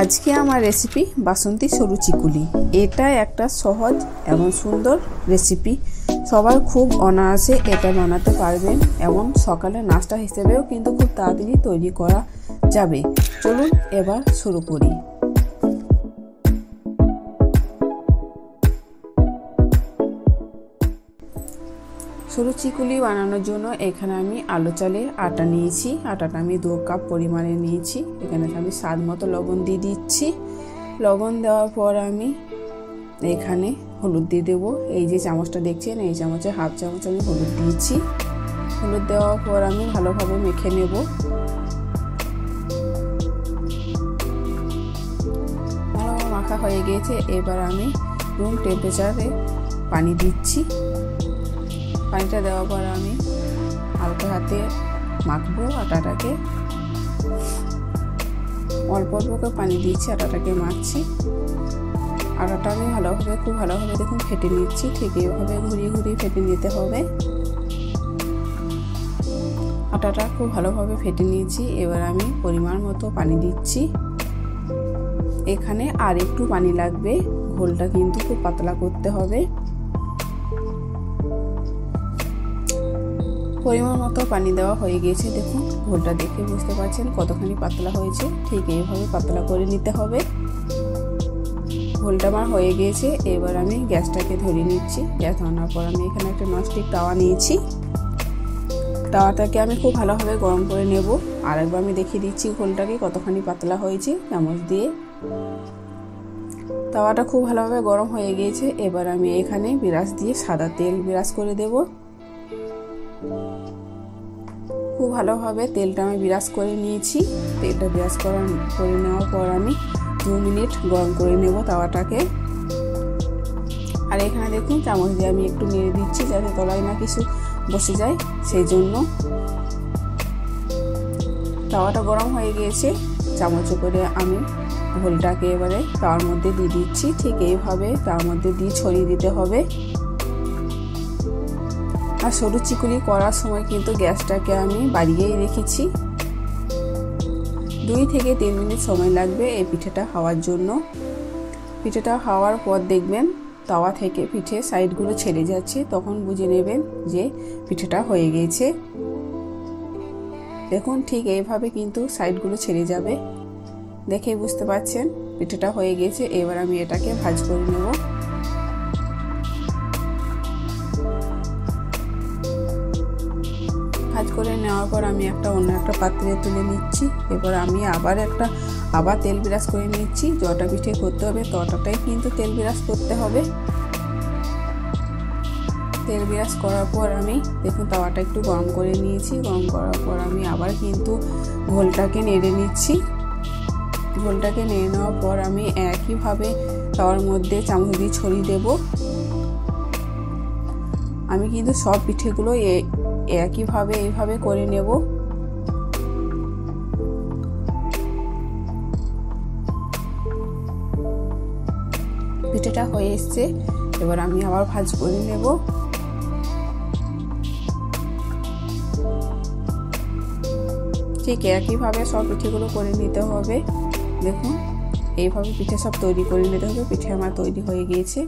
আজকে আমার রেসিপি বাসন্তী সরু চিকুলি। এটা একটা সহজ এবং সুন্দর রেসিপি, সবাই খুব অনায়াসে এটা বানাতে পারবেন এবং সকালে নাস্তা হিসেবেও কিন্তু খুব তাড়াতাড়ি তৈরি করা যাবে। চলুন এবার শুরু করি। সরু চিকুলি বানানোর জন্য এখানে আমি আলু চালের আটা নিয়েছি। আটাটা আমি 2 কাপ পরিমাণে নিয়েছি। এখানে আমি স্বাদ মতো লবণ দিয়ে দিচ্ছি। লবণ দেওয়ার পর আমি এখানে হলুদ দিয়ে দেবো। এই যে চামচটা দেখছেন, এই চামচে হাফ চামচ আমি হলুদ দিয়েছি। হলুদ দেওয়ার পর আমি ভালোভাবে মেখে নেব। ভালোভাবে মাখা হয়ে গিয়েছে। এবার আমি রুম টেম্পারেচারে পানি দিচ্ছি। পানিটা দেওয়ার পর আমি হালকা হাতে মাখবো আটাটাকে। অল্প অল্প করে পানি দিচ্ছি, আটাটাকে মাখছি। আটাটা আমি খুব ভালোভাবে দেখুন ফেটে নিচ্ছি। ঠিক এইভাবে ঘুরিয়ে ঘুরিয়ে ফেটে নিতে হবে। আটাটা খুব ভালোভাবে ফেটে নিয়েছি। এবার আমি পরিমাণ মতো পানি দিচ্ছি। এখানে আর একটু পানি লাগবে, ঘোলটা কিন্তু খুব পাতলা করতে হবে। পরিমাণ মতো পানি দেওয়া হয়ে গিয়েছে। দেখুন ঘোলটা দেখে বুঝতে পারছেন কতখানি পাতলা হয়েছে। ঠিক এইভাবে পাতলা করে নিতে হবে। ঘোলটা আমার হয়ে গিয়েছে। এবার আমি গ্যাসটাকে ধরিয়ে নিচ্ছি। গ্যাস ধরানোর পর আমি এখানে একটা ননস্টিক তাওয়া নিয়েছি। তাওয়াটাকে আমি খুব ভালোভাবে গরম করে নেব। আরেকবার আমি দেখিয়ে দিচ্ছি ঘোলটাকে কতখানি পাতলা হয়েছে চামচ দিয়ে। তাওয়াটা খুব ভালোভাবে গরম হয়ে গিয়েছে। এবার আমি এখানে বিরাস দিয়ে সাদা তেল বিরাস করে দেব। খুব ভালোভাবে তেলটা আমি বিরাস করে নিয়েছি। তেলটা বিরাস করে নেওয়ার পর আমি 2 মিনিট গরম করে নেব তাওয়াটাকে। আর এখানে দেখুন চামচ দিয়ে আমি একটু নেড়ে দিচ্ছি যাতে তলায় না কিছু বসে যায়, সেই জন্য। তাওয়াটা গরম হয়ে গিয়েছে। চামচে করে আমি ঘোলটাকে এবারে তাওয়ার মধ্যে দিয়ে দিচ্ছি। ঠিক এইভাবে তাওয়ার মধ্যে দিয়ে ছড়িয়ে দিতে হবে। আর সরু চিকুলি করার সময় কিন্তু গ্যাসটাকে আমি বাড়িয়েই রেখেছি। 2 থেকে 3 মিনিট সময় লাগবে এই পিঠেটা হওয়ার জন্য। পিঠেটা হওয়ার পর দেখবেন তাওয়া থেকে পিঠে সাইডগুলো ছেড়ে যাচ্ছে, তখন বুঝে নেবেন যে পিঠেটা হয়ে গিয়েছে। দেখুন ঠিক এইভাবে কিন্তু সাইডগুলো ছেড়ে যাবে, দেখেই বুঝতে পারছেন পিঠেটা হয়ে গিয়েছে। এবার আমি এটাকে ভাজ করে নেব। ভাজ করে নেওয়ার পর আমি অন্য একটা পাত্রে তুলে নিচ্ছি। এরপর আমি আবার তেল বিরাস করে নিচ্ছি। যটা পিঠে করতে হবে ততটাই কিন্তু তেল বিরাস করতে হবে। তেল বিরাস করার পর আমি দেখুন তাওয়াটা একটু গরম করে নিয়েছি। গরম করার পর আমি আবার কিন্তু ঘোলটাকে নেড়ে নিচ্ছি। ঘোলটাকে নেড়ে নেওয়ার পর আমি একইভাবে তাওয়ার মধ্যে চামচ দিয়ে ছড়িয়ে দেব। আমি কিন্তু সব পিঠেগুলো একইভাবে এইভাবে করে নেব। পিঠেটা হয়ে এসছে। এবার আমি আবার ভাজ করে নেব। ঠিক একইভাবে সব পিঠেগুলো করে নিতে হবে। দেখুন এইভাবে পিঠে সব তৈরি করে নিতে হবে। পিঠে আমার তৈরি হয়ে গিয়েছে।